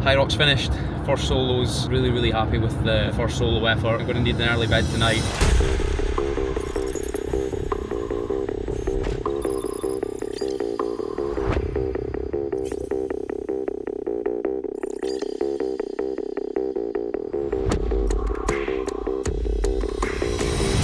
Hyrox finished. First solos, really happy with the first solo effort. I'm going to need an early bed tonight.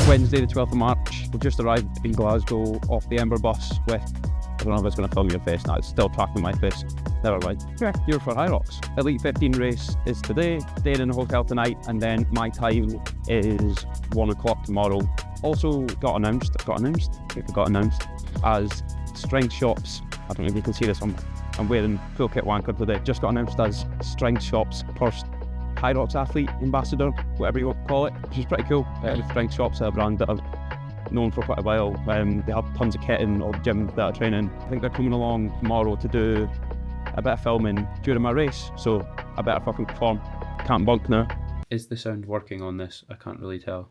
Wednesday the 12th of March, we've just arrived in Glasgow off the Ember bus with, I don't know if it's going to film your face now, it's still tracking my face, never mind. Yeah, here for Hyrox. Elite 15 race is today, staying in a hotel tonight, and then my time is 1 o'clock tomorrow. Also got announced as Strength Shops, I don't know if you can see this, I'm wearing full kit wanker today, just got announced as Strength Shops first Hyrox athlete ambassador, whatever you want to call it, which is pretty cool. Strength Shops are a brand that I've known for quite a while. They have tons of kit in all the gyms that I train in. I think they're coming along tomorrow to do a bit of filming during my race, so I better fucking perform. Can't bunk now. Is the sound working on this? I can't really tell.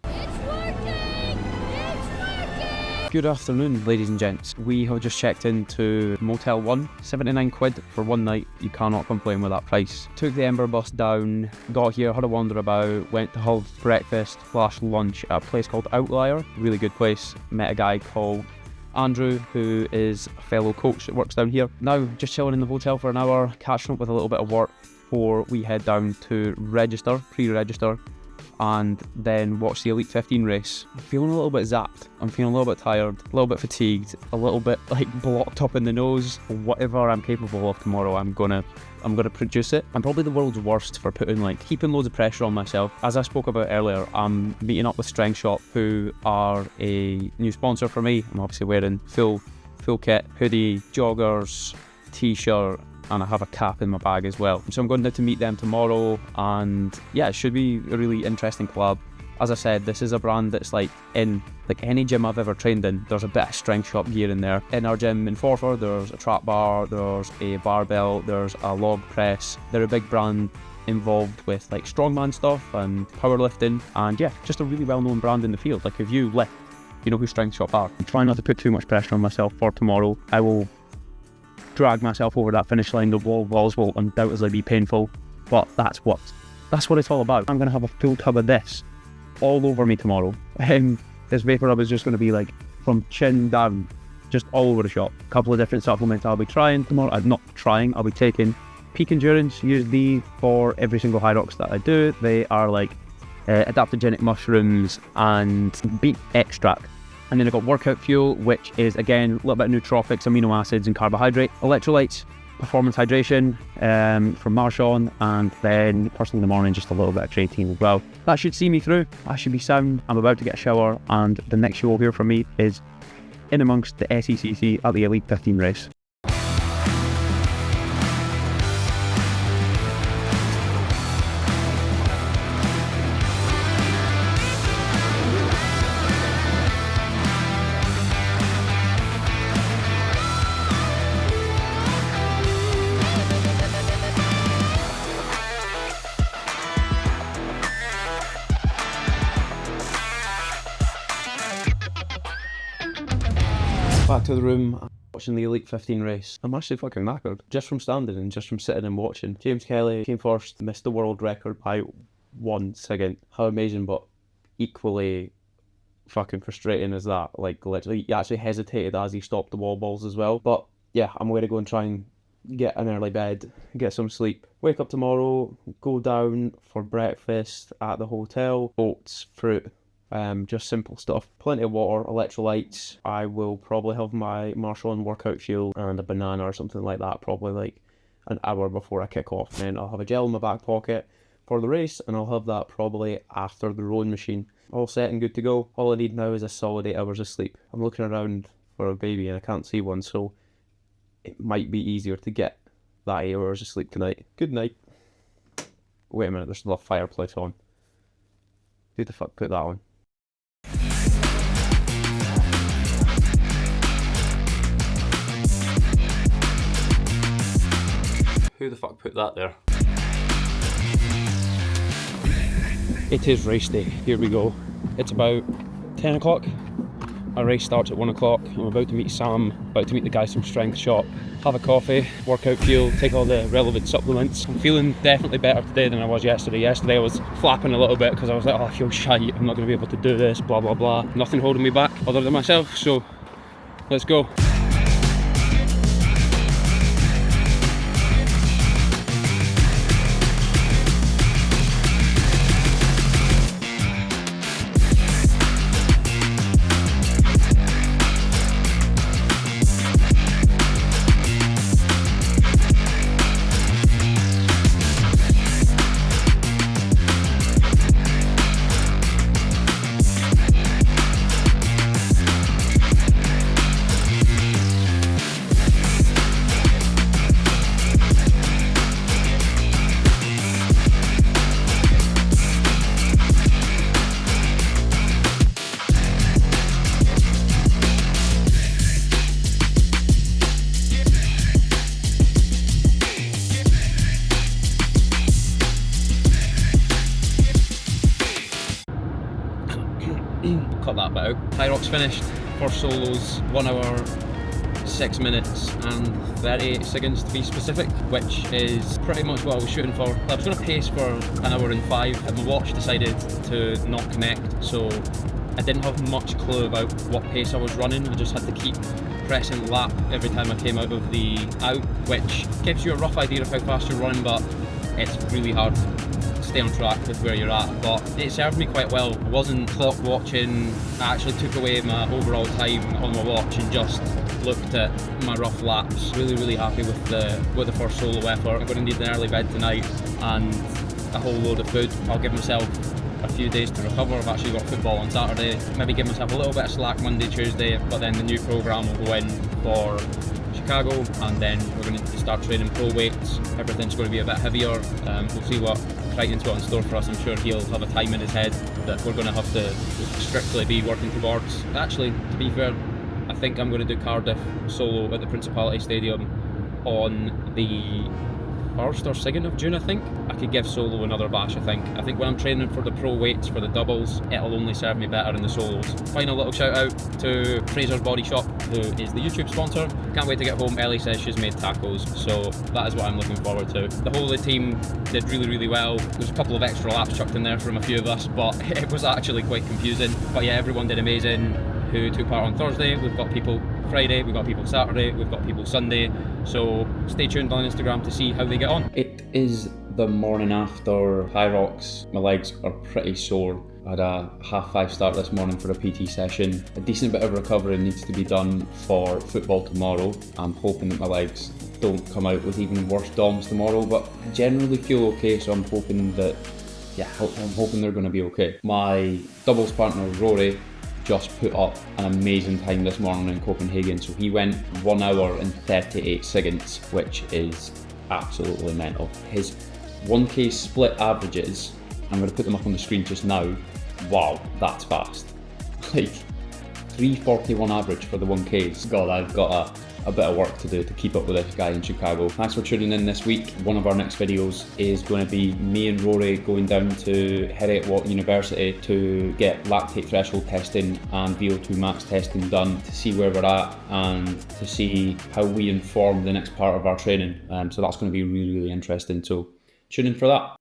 Good afternoon, ladies and gents. We have just checked into Motel 1, 79 quid for one night. You cannot complain with that price. Took the Ember bus down, got here, had a wander about, went to have breakfast / lunch at a place called Outlier. Really good place. Met a guy called Andrew, who is a fellow coach that works down here. Now, just chilling in the hotel for an hour, catching up with a little bit of work before we head down to register, pre-register, and then watch the Elite 15 race. I'm feeling a little bit zapped, I'm feeling a little bit tired, a little bit fatigued, a little bit like blocked up in the nose. Whatever I'm capable of tomorrow, I'm gonna produce it. I'm probably the world's worst for keeping loads of pressure on myself. As I spoke about earlier, I'm meeting up with Strength Shop, who are a new sponsor for me. I'm obviously wearing full kit, hoodie, joggers, t-shirt, and I have a cap in my bag as well. So I'm going down to meet them tomorrow, and yeah, it should be a really interesting collab. As I said, this is a brand that's in any gym I've ever trained in, there's a bit of Strength Shop gear in there. In our gym in Forfar, there's a trap bar, there's a barbell, there's a log press. They're a big brand involved with strongman stuff and powerlifting, and yeah, just a really well-known brand in the field. If you lift, you know who Strength Shop are. I'm trying not to put too much pressure on myself for tomorrow. I will drag myself over that finish line. The walls will undoubtedly be painful, but that's what it's all about. I'm going to have a full tub of this all over me tomorrow. This vapor rub is just going to be from chin down, just all over the shop. A couple of different supplements I'll be trying tomorrow. I'll be taking Peak Endurance. Use these for every single Hyrox that I do. They are adaptogenic mushrooms and beet extract. And then I've got Workout Fuel, which is again a little bit of nootropics, amino acids and carbohydrate. Electrolytes, performance hydration from Marshawn, and then first thing in the morning just a little bit of creatine as well. That should see me through. I should be sound. I'm about to get a shower, and the next you will hear from me is in amongst the SECC at the Elite 15 race. Back to the room, watching the Elite 15 race. I'm actually fucking knackered, just from standing and just from sitting and watching. James Kelly came first, missed the world record by 1 second. How amazing, but equally fucking frustrating as that. Literally, he actually hesitated as he stopped the wall balls as well. But yeah, I'm going to go and try and get an early bed, get some sleep. Wake up tomorrow, go down for breakfast at the hotel. Oats, fruit. Just simple stuff. Plenty of water, electrolytes. I will probably have my Marshawn Workout Fuel and a banana or something like that, probably an hour before I kick off. And then I'll have a gel in my back pocket for the race, and I'll have that probably after the rowing machine. All set and good to go. All I need now is a solid 8 hours of sleep. I'm looking around for a baby and I can't see one, so it might be easier to get that 8 hours of sleep tonight. Good night. Wait a minute, there's still a fireplace on. Who the fuck put that on? Who the fuck put that there? It is race day. Here we go. It's about 10 o'clock. Our race starts at 1 o'clock. I'm about to meet Sam, about to meet the guys from Strength Shop, have a coffee, workout fuel, take all the relevant supplements. I'm feeling definitely better today than I was yesterday. Yesterday I was flapping a little bit because I was like, oh, I feel shite, I'm not going to be able to do this, blah blah blah. Nothing holding me back other than myself, so let's go. Cut that bit out. Hyrox finished. First solos, 1 hour, 6 minutes and 38 seconds to be specific, which is pretty much what I was shooting for. I was going to pace for 1 hour and 5 and my watch decided to not connect, so I didn't have much clue about what pace I was running. I just had to keep pressing lap every time I came out of the out, which gives you a rough idea of how fast you're running, but it's really hard to stay on track with where you're at. But it served me quite well. I wasn't clock watching. I actually took away my overall time on my watch and just looked at my rough laps. Really happy with the first solo effort. I'm going to need an early bed tonight and a whole load of food. I'll give myself a few days to recover. I've actually got football on Saturday. Maybe give myself a little bit of slack Monday, Tuesday, but then the new programme will go in for Chicago, and then we're going to start training pro weights. Everything's going to be a bit heavier. We'll see what Crichton's got in store for us. I'm sure he'll have a time in his head that we're going to have to strictly be working towards. Actually, to be fair, I think I'm going to do Cardiff solo at the Principality Stadium on the 1st or 2nd of June, I think. I could give solo another bash, I think when I'm training for the pro weights for the doubles, it'll only serve me better in the solos. Final little shout out to Fraser's Body Shop, who is the YouTube sponsor. Can't wait to get home. Ellie says she's made tacos, so that is what I'm looking forward to. The whole of the team did really well. There's a couple of extra laps chucked in there from a few of us, but it was actually quite confusing. But yeah, everyone did amazing who took part on Thursday. We've got people Friday, we've got people Saturday, we've got people Sunday, so stay tuned on Instagram to see how they get on. It is the morning after Hyrox. My legs are pretty sore. I had a 5:30 start this morning for a PT session. A decent bit of recovery needs to be done for football tomorrow. I'm hoping that my legs don't come out with even worse DOMs tomorrow, but I generally feel okay, so I'm hoping that, I'm hoping they're going to be okay. My doubles partner Rory just put up an amazing time this morning in Copenhagen, so he went 1 hour and 38 seconds, which is absolutely mental. His 1k split averages, I'm going to put them up on the screen just now. Wow, that's fast. Like 3:41 average for the 1ks. God, I've got a bit of work to do to keep up with this guy in Chicago. Thanks for tuning in this week. One of our next videos is going to be me and Rory going down to Hyrox University to get lactate threshold testing and VO2 max testing done to see where we're at and to see how we inform the next part of our training. So that's going to be really interesting. So tune in for that.